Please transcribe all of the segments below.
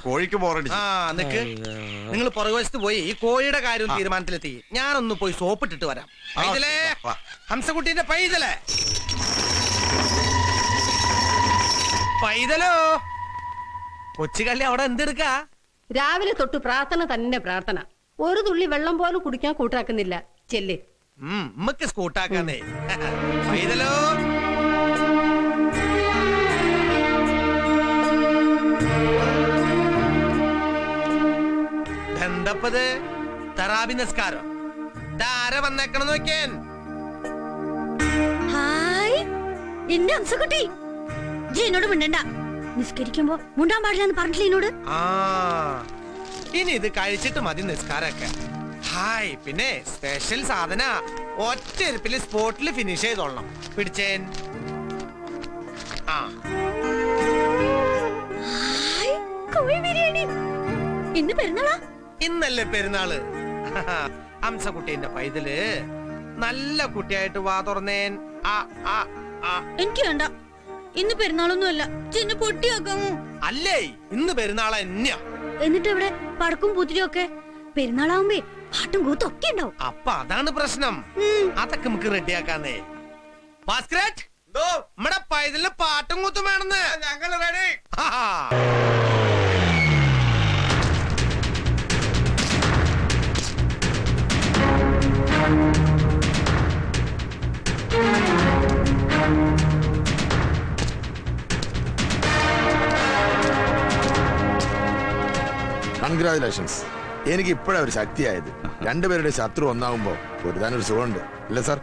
കോഴിക്ക് ബോറടിച്ചു. നിങ്ങൾ പുറകുവശത്ത് പോയി ഈ കോഴിയുടെ കാര്യം തീരുമാനത്തിലെത്തി. ഞാനൊന്ന് പോയി സോപ്പിട്ടിട്ട് വരാം. ഹംസക്കുട്ടീന്റെ പൈതലേ, പൈതലോ, കൊച്ചുകള്ളി അവിടെ എന്തെടുക്കാ? രാവിലെ തൊട്ട് പ്രാർത്ഥന തന്നെ പ്രാർത്ഥന. ഒരു തുള്ളി വെള്ളം പോലും കുടിക്കാൻ കൂട്ടാക്കുന്നില്ല. ചെല്ല്. ഉമ്മക്ക് സ്കൂട്ടാക്കാന്നേ. പൈതലോ, എന്തപ്പത്? തറാബി നിസ്കാരം ധാര വന്നേക്കണം നോക്കിയാൻ. ഹായ്, എന്റെ ഹംസക്കുട്ടി, എന്നോട് മിണ്ടണ്ട. നിസ്കരിക്കുമ്പോ മുണ്ടാൻ പാടില്ലെന്ന് പറഞ്ഞില്ല എന്നോട്. ഇനി ഇത് കഴിച്ചിട്ട് മതി നിസ്കാരൊക്കെ. ഹായ്, പിന്നെ സ്പെഷ്യൽ സാധന ഒറ്റ എരിപ്പില് സ്പോട്ടിൽ ഫിനിഷ് ചെയ്തോളണം. പിടിച്ചേൻ. ഇന്ന് പെരുന്നാളാ? ഇന്നല്ലേ പെരുന്നാള്. ഹംസക്കുട്ടീന്റെ പൈതല് നല്ല കുട്ടിയായിട്ട് വാ തുറന്നേൻ. എനിക്ക് വേണ്ട, ഇന്ന് പെരുന്നാളൊന്നും അല്ല. ചെന്ന് പൊട്ടിയാക്കാമോ? അല്ലേ, ഇന്ന് പെരുന്നാളാ തന്നെയാ. എന്നിട്ട് ഇവിടെ പടക്കും പൂത്തിരിയും ഒക്കെ പെരുന്നാളാവുമ്പേ പാട്ടും കൂത്തും ഒക്കെ ഉണ്ടാവും. അപ്പൊ അതാണ് പ്രശ്നം. അതൊക്കെ നമുക്ക് റെഡിയാക്കാന്നേ. ഭാസ്കരേറ്റ്, നമ്മുടെ പൈതലിന് പാട്ടും കൂത്തും വേണമെന്ന്. ഞങ്ങൾ റെഡി. കൺഗ്രാജുലേഷൻസ്. എനിക്ക് ഇപ്പോഴാ ഒരു ശക്തിയായത്. രണ്ടുപേരുടെ ശത്രു ഒന്നാകുമ്പോ ഒരു തന്നെ ഒരു സുഖമുണ്ട്, ഇല്ല സാർ?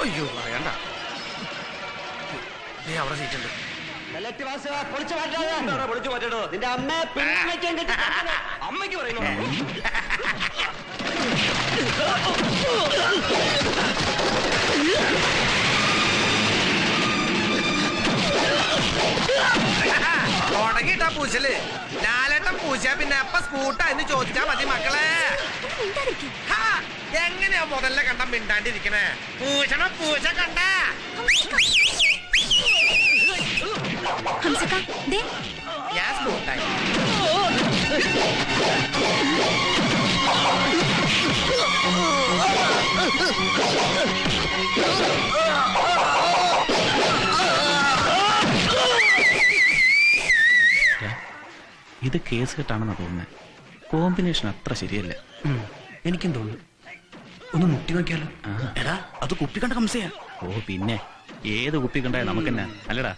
അയ്യോ, പറയണ്ട. അവിടെ സീറ്റുണ്ട്. അമ്മയ്ക്ക് പറയുന്നു. തുടങ്ങിട്ടാ പൂച്ചല്. ലാലേട്ടൻ പൂച്ച പിന്നെ അപ്പ സ്കൂട്ടാ എന്ന് ചോദിച്ചാ മതി മക്കളെ. എങ്ങനെയാ മുതലിനെ കണ്ട മിണ്ടാണ്ടിരിക്കണേ? പൂച്ചണ പൂച്ച കണ്ട ഞാൻ സ്കൂട്ടായി. ഇത് കേസ് കെട്ടാണെന്നാ തോന്നുന്നത്. കോമ്പിനേഷൻ അത്ര ശരിയല്ല. എനിക്കും തോന്നുന്നു. ഒന്ന് മുട്ടി നോക്കിയാലോ? എടാ, അത് കുപ്പി കണ്ട ഹംസയാ. ഓ പിന്നെ ഏത് കുപ്പി കണ്ടായ നമുക്കെന്നാ, അല്ലടാ?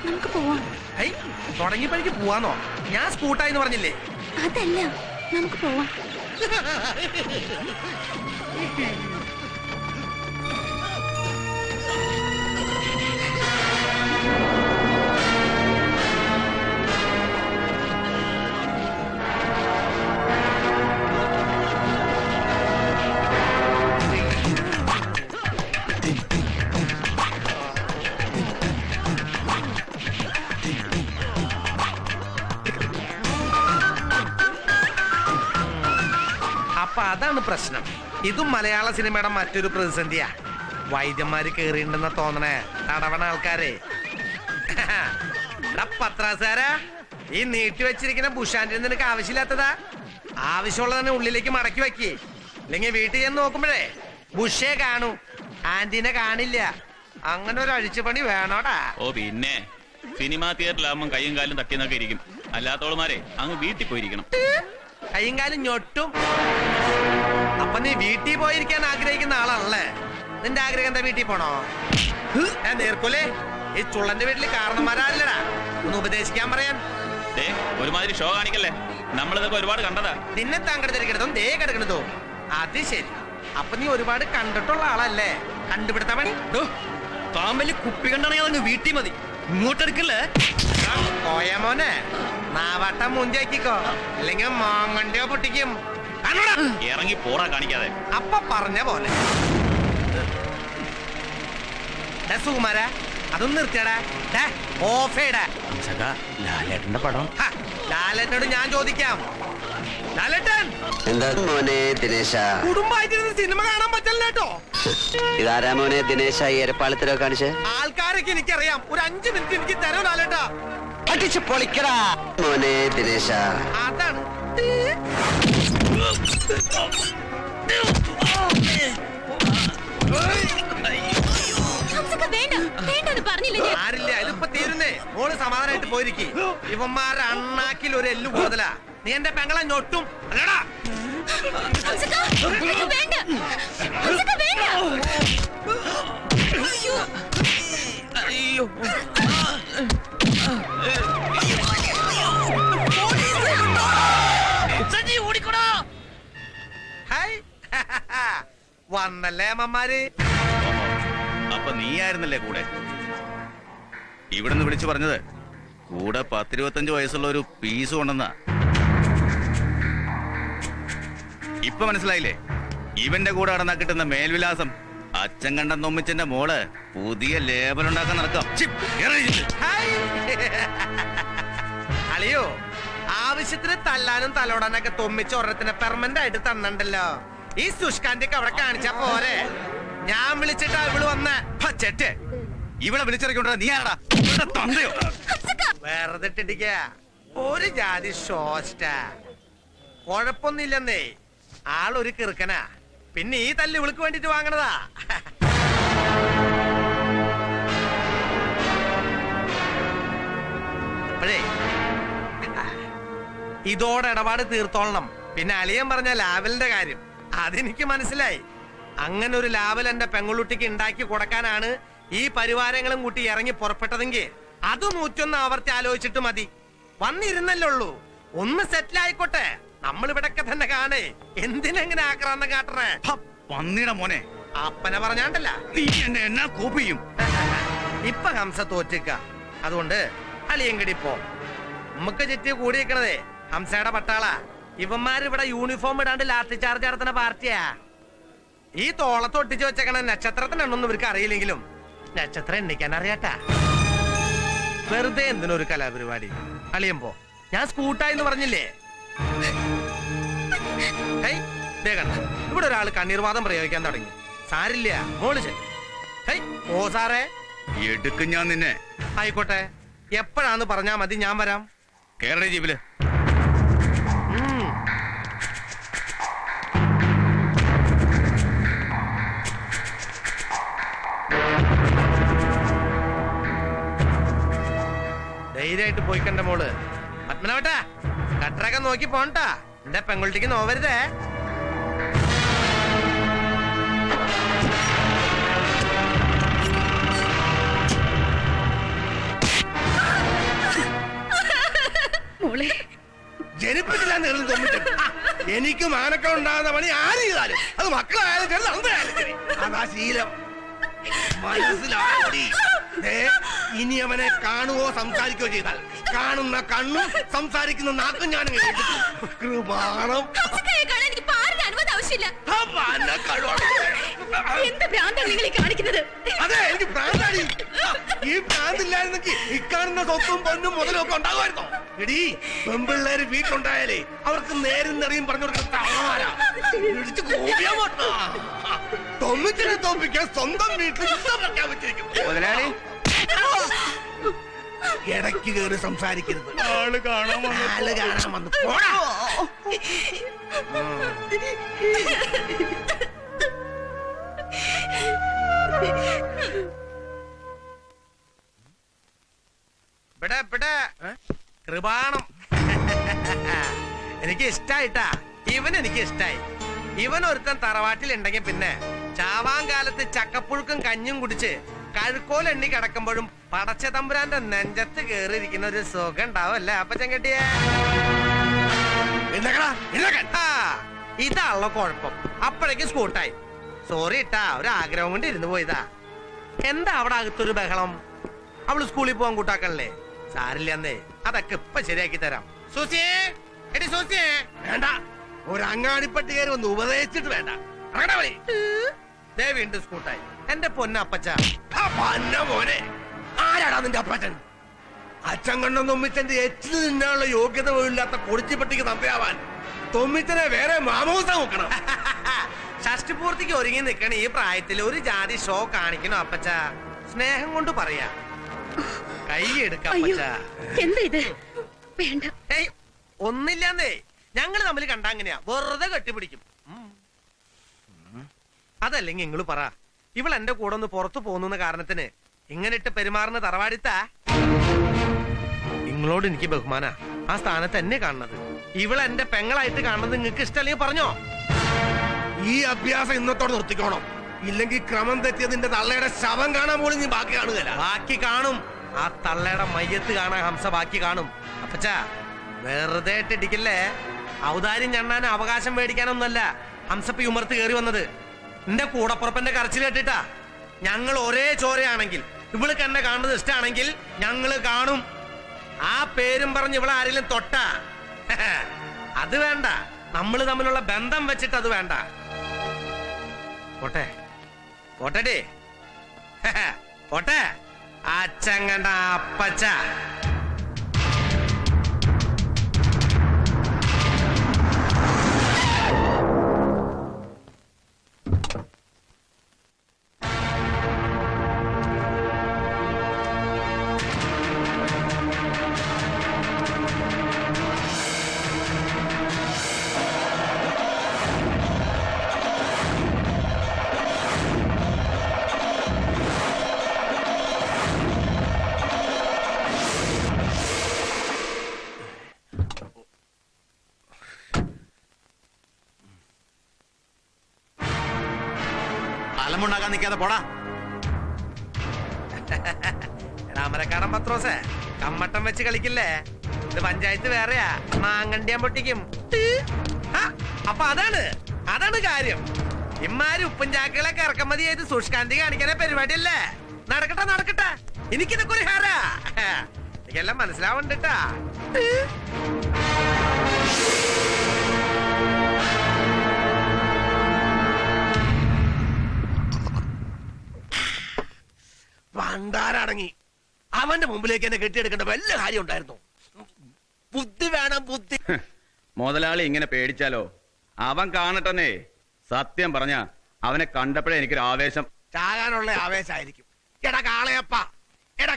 നമുക്ക് പോവാം. തുടങ്ങിയപ്പോഴേക്ക് പോവാന്നോ? ഞാൻ സ്കൂട്ടായിന്ന് പറഞ്ഞില്ലേ? അതല്ല, നമുക്ക് പോവാം. അപ്പൊ അതാണ് പ്രശ്നം. ഇതും മലയാള സിനിമയുടെ മറ്റൊരു പ്രതിസന്ധിയാ. വൈദ്യന്മാര് കേറിയിട്ടുണ്ടെന്ന തോന്നണേ തടവണ ആൾക്കാരെ. പത്രാസാരാ, ഈ നീട്ടി വെച്ചിരിക്കുന്ന ബുഷാന്റെ നിനക്ക് ആവശ്യമില്ലാത്തതാ. ആവശ്യമുള്ള തന്നെ ഉള്ളിലേക്ക് മടക്കി വെക്കി. അല്ലെങ്കിൽ വീട്ടിൽ ചെന്ന് നോക്കുമ്പോഴേ ബുഷേ കാണൂ, ആന്റീനെ കാണില്ല. അങ്ങനെ ഒരു അഴിച്ചുപണി വേണോടാ. ഓ പിന്നെ സിനിമാ തിയേറ്ററിലാകുമ്പോൾ കയ്യും കാലും തട്ടിന്നൊക്കെ ഇരിക്കും. അല്ലാത്തോളുമാരെ അങ്ങ് വീട്ടിൽ പോയിരിക്കണം. കയ്യും കാലും ഞൊട്ടും. അപ്പൊ നീ വീട്ടിൽ പോയിരിക്കാൻ ആഗ്രഹിക്കുന്ന ആളാണല്ലേ? നിന്റെ ആഗ്രഹം എന്താ? വീട്ടിൽ പോണോ? നേർക്കൂലേ, ഈ ചുള്ളന്റെ വീട്ടിൽ കാരണന്മാരാരില്ലടാ, ഒന്ന് ഉപദേശിക്കാൻ പറയാൻ. ഒരുമാതിരി ഷോ കാണിക്കല്ലേ, നമ്മളിതൊക്കെ ഒരുപാട് കണ്ടതാ. നിന്നെ താൻ കിടന്നിരിക്കണതും ദേ കിടക്കണതോ? അത് ശരി, അപ്പൊ നീ ഒരുപാട് കണ്ടിട്ടുള്ള ആളല്ലേ? കണ്ടുപിടുത്ത പണി. താൻ വലിയ കുപ്പി കണ്ടാണെങ്കിൽ വീട്ടിൽ മതി, ഇങ്ങോട്ടെടുക്കല്ലേ. പോയ മോനെ, നാവട്ടം മുഞ്ചാക്കിക്കോ, അല്ലെങ്കിൽ മാങ്ങണ്ടിയോ പൊട്ടിക്കും. ഇറങ്ങി പോറാ കാണിക്കാതെ. അപ്പൊ പറഞ്ഞ പോലെ. സുകുമാര, അതൊന്നും നിർത്തിയടാ, ഓഫേടാ. ലാലേട്ടന്റെ പടം. ലാലേട്ടനോട് ഞാൻ ചോദിക്കാം. ലാലേട്ടൻ, എന്താ മോനെ ദിനേശ? കുടുംബമായിട്ടിരുന്ന് സിനിമ കാണാൻ പറ്റില്ല കേട്ടോ. ഇതാരാ മോനെ ദിനേശ ഈ എരപ്പാളത്തിലൊക്കെ കാണിച്ച്? ആൾക്കാരൊക്കെ എനിക്കറിയാം, ഒരു 5 മിനിറ്റ് എനിക്ക് തരോ ലാലേട്ടാ? അടിച്ച് പൊളിക്കടാ മോനെ ദിനേശ. അതാണ്. ആരില്ല, ഇതിപ്പോ തീരുന്നേ. മോള് സമാധാനമായിട്ട് പോയിരിക്കും. ഇവന്മാരുടെ അണ്ണാക്കിൽ ഒരു എല്ലു കൂടുതലാ. നീ എന്റെ പെങ്ങളെ ഞൊട്ടും അല്ലടാ. വന്നല്ലേ അമ്മമാര്. അപ്പൊ നീയായിരുന്നല്ലേ കൂടെ? ഇവിടുന്ന് വിളിച്ചു പറഞ്ഞത് കൂടെ 10-25 വയസ്സുള്ള ഒരു പീസ് കൊണ്ടെന്നാ. ഇപ്പൊ മനസ്സിലായില്ലേ? ഇവന്റെ കൂടെ നടന്നാ കിട്ടുന്ന മേൽവിലാസം. അച്ഛൻ കണ്ട നൊമ്മിച്ചന്റെ മോള് പുതിയ ലേബൽ ഉണ്ടാക്കാൻ നടക്കാം. അളിയോ, ആവശ്യത്തിന് തല്ലാനും തലോടാനൊക്കെ തൊമ്മിച്ച് ഒരെണ്ണത്തിന് പെർമനന്റ് ആയിട്ട് തന്നണ്ടല്ലോ. ഈ സുഷ്കാന്തിക്ക് അവിടെ കാണിച്ചാ പോരെ? ഞാൻ വിളിച്ചിട്ടാ ഇവള് വന്ന ചെറ്റ്. ഇവളെ വിളിച്ചിറക്കിക്കൊണ്ടാ നീ ആടാ തന്തയോ? വെറുതെ ഇട്ടിരിക്ക, ഒരു ജാതി ഷോസ്റ്റ. കൊഴപ്പൊന്നുമില്ലെന്നേ, ആളൊരു കിറുക്കനാ. പിന്നെ ഈ തല്ല് ഇവൾക്ക് വേണ്ടിട്ട് വാങ്ങണതാ. അപ്പോഴേ ഇതോടെ ഇടപാട് തീർത്തോളണം. പിന്നെ അളിയൻ പറഞ്ഞ ലാവലിന്റെ കാര്യം അതെനിക്ക് മനസ്സിലായി. അങ്ങനെ ഒരു ലാവൽ എന്റെ പെങ്ങളുട്ടിക്ക് ഉണ്ടാക്കി കൊടുക്കാനാണ് ഈ പരിവാരങ്ങളും കൂട്ടി ഇറങ്ങി പുറപ്പെട്ടതെങ്കിൽ അത് 101 ആവർത്തി ആലോചിച്ചിട്ട് മതി. വന്നിരുന്നല്ലേ ഉള്ളൂ, ഒന്ന് സെറ്റിൽ ആയിക്കോട്ടെ. നമ്മൾ ഇവിടൊക്കെ തന്നെ കാണേ. എന്തിനെങ്ങനെ ആക്രാന്തം കാട്ടണേ? പന്നിയുടെ മോനെ, അപ്പനെ പറഞ്ഞാണ്ടല്ല നീ എന്നെ എന്നാ കോപ്പി ചെയ്യും? ഇപ്പൊ ഹംസ തോറ്റിക്ക. അതുകൊണ്ട് അളിയങ്കടി പോ. നമുക്ക് ചുറ്റി കൂടിയിരിക്കണതേ ഹംസയുടെ പട്ടാളാ. ഇവന്മാരിവിടെ യൂണിഫോം ഇടാണ്ട് ലാത്തി ചാർജ് നടത്തുന്ന പാർട്ടിയാ. ഈ തോളത്ത് ഒട്ടിച്ചു വെച്ചേക്കണ നക്ഷത്രത്തിന് എണ്ണൊന്നും ഇവർക്ക് അറിയില്ലെങ്കിലും നക്ഷത്രം എണ്ണിക്കാൻ അറിയാട്ടാ. വെറുതെ എന്തിനൊരു കലാപരിപാടി? അളിയമ്പോ ഞാൻ സ്കൂട്ടായിന്ന് പറഞ്ഞില്ലേ? കണ്ട ഇവിടെ ഒരാൾ കണ്ണീർവാദം പ്രയോഗിക്കാൻ തുടങ്ങി. സാരില്ല, മോള് ചെൽ. ഓ സാറേ, എടുക്കും ഞാൻ നിന്നെ. ആയിക്കോട്ടെ, എപ്പോഴാന്ന് പറഞ്ഞാ മതി, ഞാൻ വരാം. കേരള ജീപ്പില് ധൈര്യമായിട്ട് പോയിക്കണ്ട മോള്. പത്മനാവട്ടാ, കട്ടറൊക്കെ നോക്കി പോണ്ടാ. എന്റെ പെൺകുട്ടിക്ക് നോവരുതേ. ജനിപ്പിച്ചില്ല. എനിക്ക് മാനക്കൾ ഉണ്ടാകുന്ന പണി ആര് ചെയ്താലും, അത് മക്കളായാലും ശരി, തന്തയായാലും ശരി, അതാ ശീലം. മനസ്സിലായി. ഇനി അവനെ കാണുകയോ സംസാരിക്കുകയോ ചെയ്താൽ കാണുന്ന കണ്ണും സംസാരിക്കുന്ന നാക്കും ഞാൻ കൃപാണം. അതെ, എനിക്ക് പ്രാന്താടി. ഈ പ്രാന്തില്ലായിരുന്നെങ്കിൽ ഇക്കാണുന്ന സ്വത്തും പൊന്നും മുതലും ഒക്കെ ഉണ്ടാകുമായിരുന്നോ? എടീ, പെമ്പിള്ളേര് വീട്ടിലുണ്ടായാലേ അവർക്ക് നേരും നിറയും പറഞ്ഞു കൊടുക്കുന്ന തൊമ്മിച്ചിനെ തോപ്പിക്കാൻ സ്വന്തം വീട്ടിൽ പ്രഖ്യാപിച്ചിരിക്കും. മുതലാളി ഇടയ്ക്ക് കയറി സംസാരിക്കരുത്. ആള് കാണാൻ വന്ന് പോടാ. കൃപാണം എനിക്ക് ഇഷ്ടായിട്ടാ. ഇവൻ എനിക്ക് ഇഷ്ടായി. ഇവൻ ഒരുത്തൻ തറവാട്ടിലുണ്ടെങ്കിൽ പിന്നെ ചാവാൻ കാലത്ത് ചക്കപ്പുഴുക്കും കഞ്ഞും കുടിച്ച് കഴുക്കോൽ എണ്ണി കിടക്കുമ്പോഴും പടച്ച തമ്പുരാന്റെ നെഞ്ചത്ത് കേറിയിരിക്കുന്ന ഒരു സുഖം ഉണ്ടാവല്ലേ അപ്പച്ചൻ കെട്ടിയ. ഇതാണല്ലോ കുഴപ്പം. അപ്പോഴേക്കും സ്കൂട്ടായി. സോറി ഇട്ടാ, ഒരു ആഗ്രഹം കൊണ്ട് ഇരുന്ന് പോയതാ. എന്താ അവിടെ അകത്തൊരു ബഹളം? അവള് സ്കൂളിൽ പോകാൻ കൂട്ടാക്കണല്ലേ? സാരില്ലെന്നേ, അതൊക്കെ ഇപ്പൊ ശരിയാക്കി തരാം. സൂസിയേ, എടി സൂസിയേ, വേണ്ട ഒരു അങ്ങാടിപ്പട്ടി കയറി ഒന്ന് ഉപദേശിച്ചിട്ട് വേണ്ട. വീണ്ടും സ്കൂട്ടായി. എന്റെ പൊന്നപ്പച്ച. മോനെ, ആരാടാ നിന്റെ അപ്പച്ചൻ? അച്ഛൻ കണ്ട തൊമ്മിച്ചന്റെ എച്ചു തിന്നാനുള്ള യോഗ്യത പോലില്ലാത്ത കൊടിച്ചിപ്പട്ടിക്ക് തമ്പയാവാൻ തൊമ്മിച്ചനെ വേറെ മാമോസ നോക്കണം. ഷഷ്ടിപൂർത്തിക്ക് ഒരുങ്ങി നിൽക്കണ ഈ പ്രായത്തിൽ ഒരു ജാതി ഷോ കാണിക്കണോ അപ്പച്ച? സ്നേഹം കൊണ്ട് പറയാ. കൈ എടുക്കപ്പച്ച. എന്താ ഇത്? വേണ്ട. ഏയ് ഒന്നില്ലാന്നേ, ഞങ്ങള് തമ്മിൽ കണ്ടാ അങ്ങനെയാ, വെറുതെ കെട്ടിപ്പിടിക്കും. അതല്ലെങ്കിൽ നിങ്ങള് പറ, ഇവൾ എന്റെ കൂടെ ഒന്ന് പുറത്തു പോകുന്ന കാരണത്തിന് ഇങ്ങനെ ഇട്ട് പെരുമാറുന്ന തറവാടിത്താ? നിങ്ങളോട് എനിക്ക് ബഹുമാന, ആ സ്ഥാനത്ത് എന്നെ കാണുന്നത്. ഇവൾ എന്റെ പെങ്ങളായിട്ട് കാണുന്നത് നിങ്ങൾക്ക് ഇഷ്ടമല്ലെങ്കിൽ പറഞ്ഞോ. ഈ അഭ്യാസം ഇന്നത്തോടെ നിർത്തിക്കോണം. ഇല്ലെങ്കിൽ ക്രമം തെറ്റിയതിന്റെ തള്ളയുടെ ശവം കാണാൻ പോലും നീ ബാക്കി കാണുകയല്ല. ബാക്കി കാണും. ആ തള്ളയുടെ മയ്യത്ത് കാണാൻ ഹംസ ബാക്കി കാണും. അപ്പച്ചാ, വെറുതെ ഇട്ടിടിക്കല്ലേ. ഔദാര്യം ഞണ്ണാനും അവകാശം മേടിക്കാനൊന്നുമല്ല ഹംസപ്പി ഉമർത്ത് കയറി വന്നത്. എന്റെ കൂടപ്പുറപ്പന്റെ കരച്ചിൽ കേട്ടിട്ടാ. ഞങ്ങൾ ഒരേ ചോരയാണെങ്കിൽ, ഇവൾക്ക് എന്നെ കാണുന്നത് ഇഷ്ടമാണെങ്കിൽ ഞങ്ങള് കാണും. ആ പേരും പറഞ്ഞ് ഇവളെ ആരെങ്കിലും തൊട്ടാ അത് വേണ്ട. നമ്മൾ തമ്മിലുള്ള ബന്ധം വെച്ചിട്ട് അത് വേണ്ട. പോട്ടെ പോട്ടെടി, പോട്ടെ അച്ചങ്ങണ്ട അപ്പച്ച. അലമുണ്ടാക്കാൻ നിൽക്കാതെ പോടാ. രാമരക്കാടൻ പത്രോസേ, കമ്മട്ടം വെച്ച് കളിക്കില്ലേ? ഇത് പഞ്ചായത്ത് വേറെയാ, മാങ്ങണ്ടിയാൻ പൊട്ടിക്കും. അപ്പൊ അതാണ് കാര്യം. ഇമാര് ഉപ്പും ചാക്കുകളൊക്കെ ഇറക്കുമതി ചെയ്ത് സൂക്ഷ്കാന്തി കാണിക്കാനേ പരിപാടിയല്ലേ? നടക്കട്ടെ, എനിക്കിതൊക്കെ ഒരു ഹാരാ. എനിക്കെല്ലാം മനസ്സിലാവണ്ടിട്ടാ. പണ്ടാരടങ്ങി അവന്റെ മുമ്പിലേക്ക് എന്നെ കെട്ടിയെടുക്കേണ്ട വല്ല കാര്യം ഉണ്ടായിരുന്നു? ബുദ്ധി വേണം, ബുദ്ധി. മുതലാളി ഇങ്ങനെ പേടിച്ചാലോ? അവൻ കാണട്ടെന്നേ. സത്യം പറഞ്ഞ അവനെ കണ്ടപ്പോഴേ എനിക്കൊരു ആവേശം. ചാകാനുള്ള ആവേശമായിരിക്കും. എടാ കാളയപ്പ,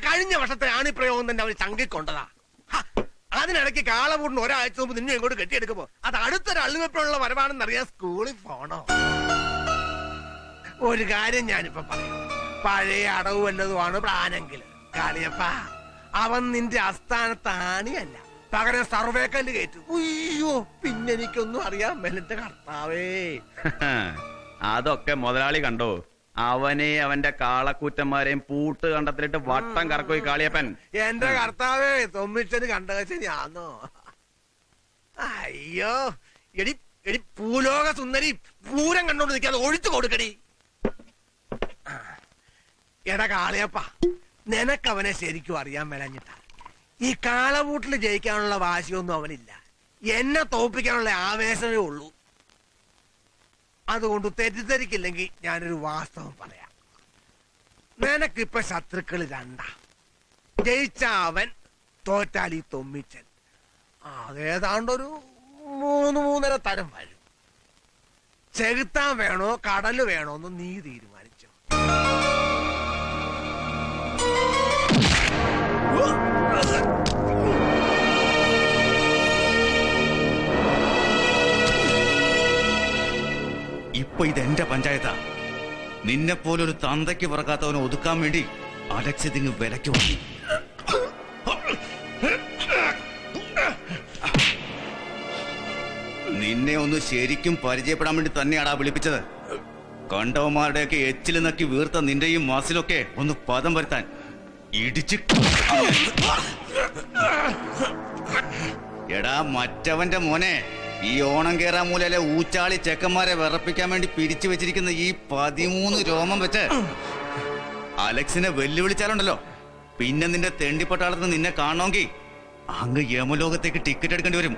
കഴിഞ്ഞ വർഷത്തെ ആണിപ്രയോഗം തന്നെ അവന് ചങ്കിക്കൊണ്ടതാ. അതിനിടയ്ക്ക് കാളപൂടിന് ഒരാഴ്ച മുമ്പ് നിന്നെ ഇങ്ങോട്ട് കെട്ടിയെടുക്കുമ്പോ അത് അടുത്തൊരു അള്ളുവെപ്പുള്ള വരവാണെന്നറിയാൻ സ്കൂളിൽ പോണോ? ഒരു കാര്യം ഞാനിപ്പോ പറയാം. പഴയ അടവ് വല്ലതുമാണ് പ്ലാനെങ്കിൽ കാളിയപ്പ, അവൻ നിന്റെ ആസ്ഥാനത്താണിയല്ല, പകരം സർവേക്കല്ല് കയറ്റും. അയ്യോ, പിന്നെ എനിക്കൊന്നും അറിയാൻ മേലിന്റെ കർത്താവേ. അതൊക്കെ മുതലാളി കണ്ടോ? അവനെ അവന്റെ കാളക്കൂറ്റന്മാരെയും പൂട്ട് കണ്ടത്തിലിട്ട് വട്ടം കറക്കോയി കാളിയപ്പൻ. എന്റെ കർത്താവേ, തൊമ്മിച്ചന് കണ്ടകച്ച ഞാനോ? അയ്യോ, എടി ഭൂലോക സുന്ദരി, പൂരം കണ്ടോണ്ട് നിൽക്കാതെ ഒഴിച്ചു കൊടുക്കടി. എടാ കാളിയപ്പ, നിനക്കവനെ ശരിക്കും അറിയാൻ മേലഞ്ഞിട്ടാ. ഈ കാളവൂട്ടിൽ ജയിക്കാനുള്ള വാശിയൊന്നും അവനില്ല. എന്നെ തോപ്പിക്കാനുള്ള ആവേശമേ ഉള്ളൂ. അതുകൊണ്ട് തെറ്റിദ്ധരിക്കില്ലെങ്കിൽ ഞാനൊരു വാസ്തവം പറയാം. നിനക്കിപ്പൊ ശത്രുക്കൾ രണ്ടാ. ജയിച്ച അവൻ, തോറ്റാൽ ഈ തൊമ്മിച്ചൻ. അതേതാണ്ടൊരു 3-3.5 തരം വരും. ചെകുത്താൻ വേണോ കടല് വേണോന്ന് നീ തീരുമാനിച്ചോ. ഇപ്പൊ ഇതെന്റെ പഞ്ചായത്താ. നിന്നെ പോലൊരു തന്തയ്ക്ക് പറക്കാത്തവനെ ഒതുക്കാൻ വേണ്ടി അലക്ഷ്യതിന് വിലയ്ക്ക് വാങ്ങി. നിന്നെ ഒന്ന് ശരിക്കും പരിചയപ്പെടാൻ വേണ്ടി തന്നെയാടാ വിളിപ്പിച്ചത്. കണ്ടവന്മാരുടെയൊക്കെ എച്ചിൽ നക്കി വീർത്ത നിന്റെ ഈ മസിലൊക്കെ ഒന്ന് പദം വരുത്താൻ. ഇടിച്ച് എടാ മറ്റവന്റെ മോനെ, ഈ ഓണം കേറാൻ മൂലയിലെ ഊച്ചാളി ചെക്കന്മാരെ വിറപ്പിക്കാൻ വേണ്ടി പിരിച്ചു വെച്ചിരിക്കുന്ന ഈ 13 രോമം വെച്ച് അലക്സിനെ വെല്ലുവിളിച്ചാലുണ്ടല്ലോ, പിന്നെ നിന്റെ തെണ്ടിപ്പട്ടാളത്ത് നിന്നെ കാണണമെങ്കിൽ അങ്ങ് യമലോകത്തേക്ക് ടിക്കറ്റ് എടുക്കേണ്ടി വരും.